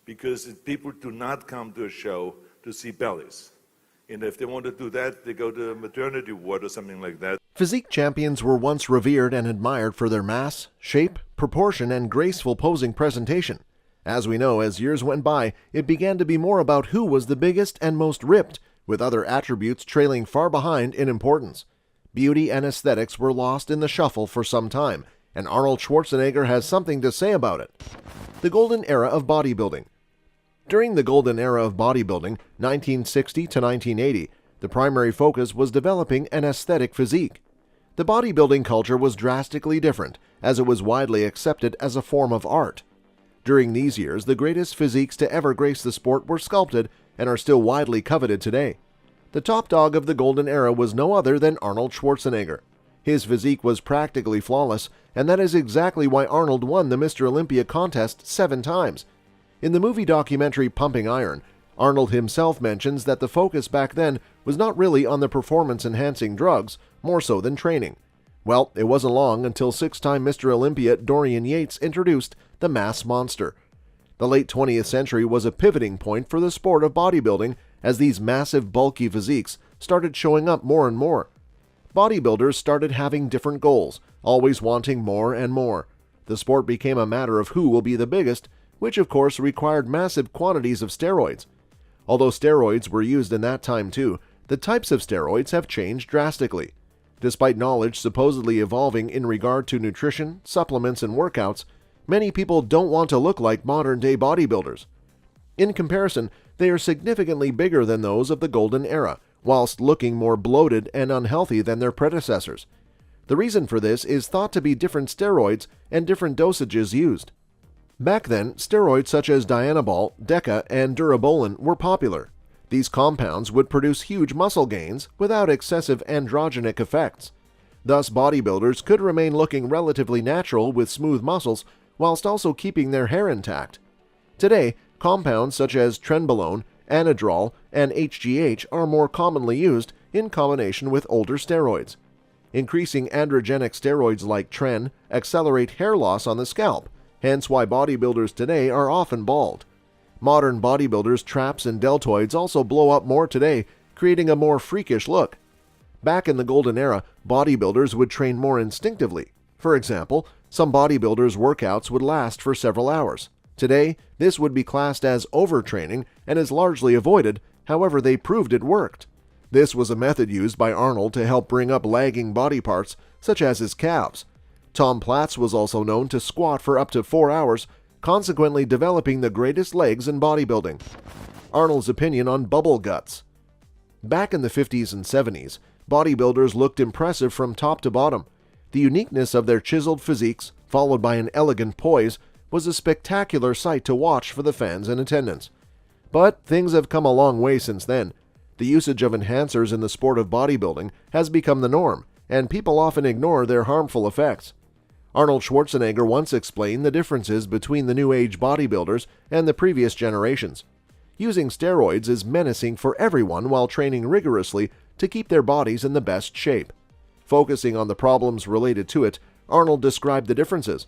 because people do not come to a show to see bellies. And if they want to do that, they go to a maternity ward or something like that. Physique champions were once revered and admired for their mass, shape, proportion, and graceful posing presentation. As we know, as years went by, it began to be more about who was the biggest and most ripped, with other attributes trailing far behind in importance. Beauty and aesthetics were lost in the shuffle for some time, and Arnold Schwarzenegger has something to say about it. The Golden Era of Bodybuilding. During the golden era of bodybuilding, 1960 to 1980, the primary focus was developing an aesthetic physique. The bodybuilding culture was drastically different, as it was widely accepted as a form of art. During these years, the greatest physiques to ever grace the sport were sculpted and are still widely coveted today. The top dog of the golden era was no other than Arnold Schwarzenegger. His physique was practically flawless, and that is exactly why Arnold won the Mr. Olympia contest 7 times. In the movie documentary Pumping Iron, Arnold himself mentions that the focus back then was not really on the performance-enhancing drugs, more so than training. Well, it wasn't long until 6-time Mr. Olympia Dorian Yates introduced the mass monster. The late 20th century was a pivoting point for the sport of bodybuilding as these massive, bulky physiques started showing up more and more. Bodybuilders started having different goals, always wanting more and more. The sport became a matter of who will be the biggest, which of course required massive quantities of steroids. Although steroids were used in that time too, the types of steroids have changed drastically. Despite knowledge supposedly evolving in regard to nutrition, supplements, and workouts, many people don't want to look like modern-day bodybuilders. In comparison, they are significantly bigger than those of the golden era, whilst looking more bloated and unhealthy than their predecessors. The reason for this is thought to be different steroids and different dosages used. Back then, steroids such as Dianabol, Deca, and Durabolin were popular. These compounds would produce huge muscle gains without excessive androgenic effects. Thus, bodybuilders could remain looking relatively natural with smooth muscles whilst also keeping their hair intact. Today, compounds such as Trenbolone, Anadrol, and HGH are more commonly used in combination with older steroids. Increasing androgenic steroids like Tren accelerate hair loss on the scalp, hence why bodybuilders today are often bald. Modern bodybuilders' traps and deltoids also blow up more today, creating a more freakish look. Back in the golden era, bodybuilders would train more instinctively. For example, some bodybuilders' workouts would last for several hours. Today, this would be classed as overtraining and is largely avoided, however they proved it worked. This was a method used by Arnold to help bring up lagging body parts, such as his calves. Tom Platz was also known to squat for up to 4 hours, consequently developing the greatest legs in bodybuilding. Arnold's opinion on bubble guts. Back in the 50s and 70s, bodybuilders looked impressive from top to bottom. The uniqueness of their chiseled physiques, followed by an elegant poise, was a spectacular sight to watch for the fans in attendance. But things have come a long way since then. The usage of enhancers in the sport of bodybuilding has become the norm, and people often ignore their harmful effects. Arnold Schwarzenegger once explained the differences between the new age bodybuilders and the previous generations. Using steroids is menacing for everyone while training rigorously to keep their bodies in the best shape. Focusing on the problems related to it, Arnold described the differences.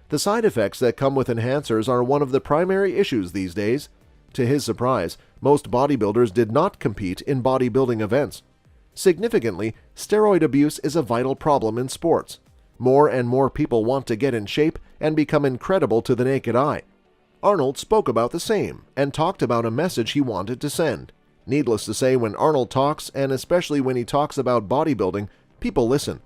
The side effects that come with enhancers are one of the primary issues these days. To his surprise, most bodybuilders did not compete in bodybuilding events. Significantly, steroid abuse is a vital problem in sports. More and more people want to get in shape and become incredible to the naked eye. Arnold spoke about the same and talked about a message he wanted to send. Needless to say, when Arnold talks, and especially when he talks about bodybuilding, people listen.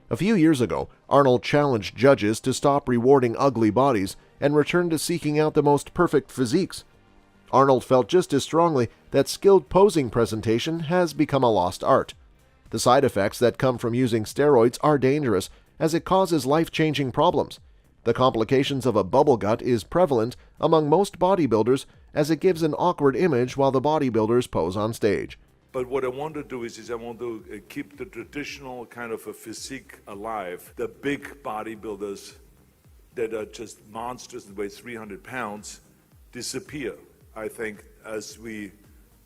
A few years ago, Arnold challenged judges to stop rewarding ugly bodies and return to seeking out the most perfect physiques. Arnold felt just as strongly that skilled posing presentation has become a lost art. The side effects that come from using steroids are dangerous, as it causes life-changing problems. The complications of a bubble gut is prevalent among most bodybuilders, as it gives an awkward image while the bodybuilders pose on stage. But what I want to do is I want to keep the traditional kind of a physique alive. The big bodybuilders that are just monsters and weigh 300 pounds disappear, I think, as we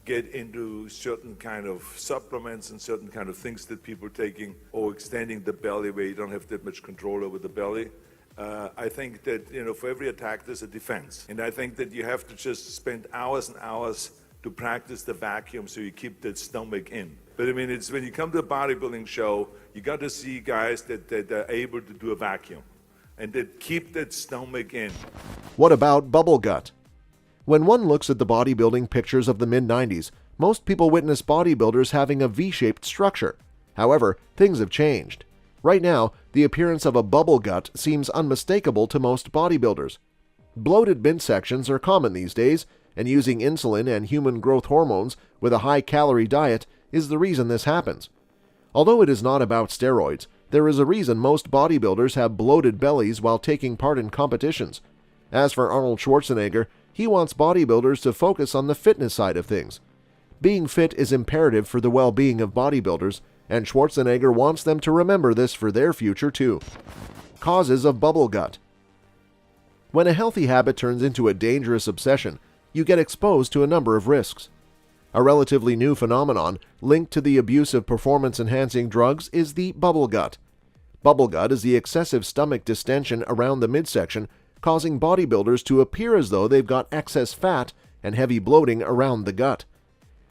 get into certain kind of supplements and certain kind of things that people are taking, or extending the belly where you don't have that much control over the belly. I think that, for every attack, there's a defense. And I think that you have to just spend hours and hours to practice the vacuum so you keep the stomach in. But I mean, it's when you come to a bodybuilding show, you got to see guys that are able to do a vacuum and that keep that stomach in. What about bubble gut? When one looks at the bodybuilding pictures of the mid-90s, most people witness bodybuilders having a V-shaped structure. However, things have changed. Right now, the appearance of a bubble gut seems unmistakable to most bodybuilders. Bloated midsections are common these days, and using insulin and human growth hormones with a high-calorie diet is the reason this happens. Although it is not about steroids, there is a reason most bodybuilders have bloated bellies while taking part in competitions. As for Arnold Schwarzenegger, he wants bodybuilders to focus on the fitness side of things. Being fit is imperative for the well-being of bodybuilders, and Schwarzenegger wants them to remember this for their future too. Causes of bubble gut. When a healthy habit turns into a dangerous obsession, you get exposed to a number of risks. A relatively new phenomenon linked to the abuse of performance-enhancing drugs is the bubble gut. Bubble gut is the excessive stomach distension around the midsection, causing bodybuilders to appear as though they've got excess fat and heavy bloating around the gut.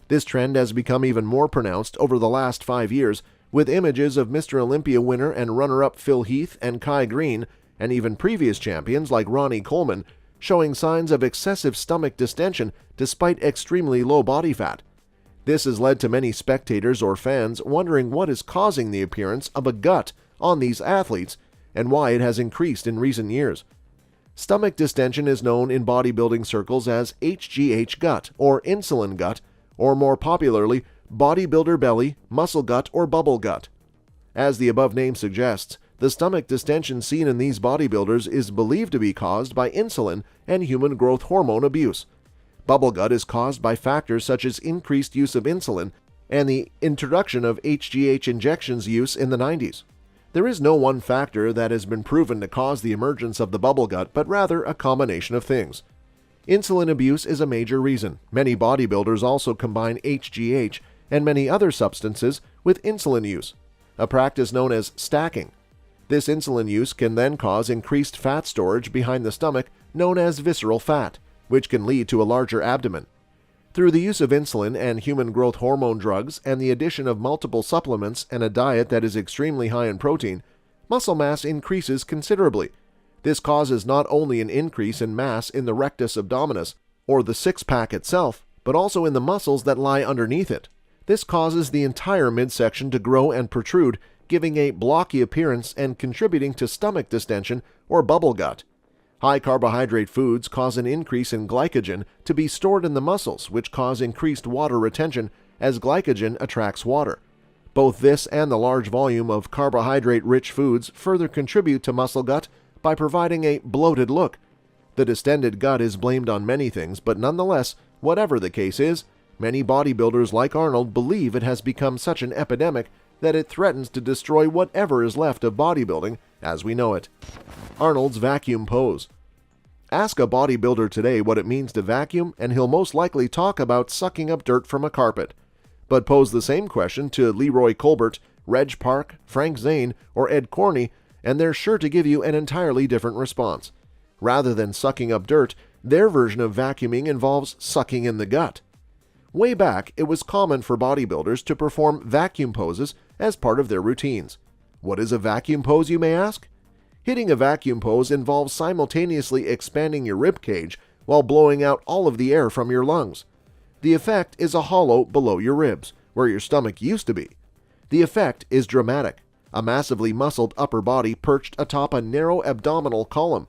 This trend has become even more pronounced over the last 5 years, with images of Mr. Olympia winner and runner-up Phil Heath and Kai Green, and even previous champions like Ronnie Coleman, showing signs of excessive stomach distension despite extremely low body fat. This has led to many spectators or fans wondering what is causing the appearance of a gut on these athletes and why it has increased in recent years. Stomach distension is known in bodybuilding circles as HGH gut or insulin gut, or more popularly, bodybuilder belly, muscle gut, or bubble gut. As the above name suggests, the stomach distension seen in these bodybuilders is believed to be caused by insulin and human growth hormone abuse. Bubble gut is caused by factors such as increased use of insulin and the introduction of HGH injections use in the 90s. There is no one factor that has been proven to cause the emergence of the bubble gut, but rather a combination of things. Insulin abuse is a major reason. Many bodybuilders also combine HGH and many other substances with insulin use, a practice known as stacking. This insulin use can then cause increased fat storage behind the stomach, known as visceral fat, which can lead to a larger abdomen. Through the use of insulin and human growth hormone drugs and the addition of multiple supplements and a diet that is extremely high in protein, muscle mass increases considerably. This causes not only an increase in mass in the rectus abdominis, or the six-pack itself, but also in the muscles that lie underneath it. This causes the entire midsection to grow and protrude, giving a blocky appearance and contributing to stomach distension or bubble gut. High-carbohydrate foods cause an increase in glycogen to be stored in the muscles, which cause increased water retention as glycogen attracts water. Both this and the large volume of carbohydrate-rich foods further contribute to muscle gut by providing a bloated look. The distended gut is blamed on many things, but nonetheless, whatever the case is, many bodybuilders like Arnold believe it has become such an epidemic that it threatens to destroy whatever is left of bodybuilding as we know it. Arnold's vacuum pose. Ask a bodybuilder today what it means to vacuum, and he'll most likely talk about sucking up dirt from a carpet. But pose the same question to Leroy Colbert, Reg Park, Frank Zane, or Ed Corney, and they're sure to give you an entirely different response. Rather than sucking up dirt, their version of vacuuming involves sucking in the gut. Way back, it was common for bodybuilders to perform vacuum poses as part of their routines. What is a vacuum pose, you may ask? Hitting a vacuum pose involves simultaneously expanding your rib cage while blowing out all of the air from your lungs. The effect is a hollow below your ribs, where your stomach used to be. The effect is dramatic. A massively muscled upper body perched atop a narrow abdominal column.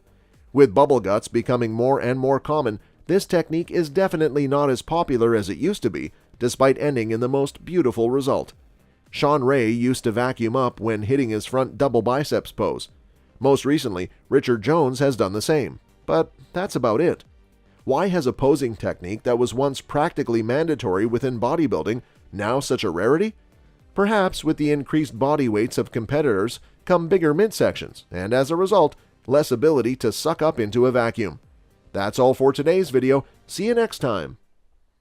With bubble guts becoming more and more common, this technique is definitely not as popular as it used to be, despite ending in the most beautiful result. Sean Ray used to vacuum up when hitting his front double biceps pose. Most recently, Richard Jones has done the same. But that's about it. Why has a posing technique that was once practically mandatory within bodybuilding now such a rarity? Perhaps with the increased body weights of competitors come bigger midsections, and as a result, less ability to suck up into a vacuum. That's all for today's video. See you next time.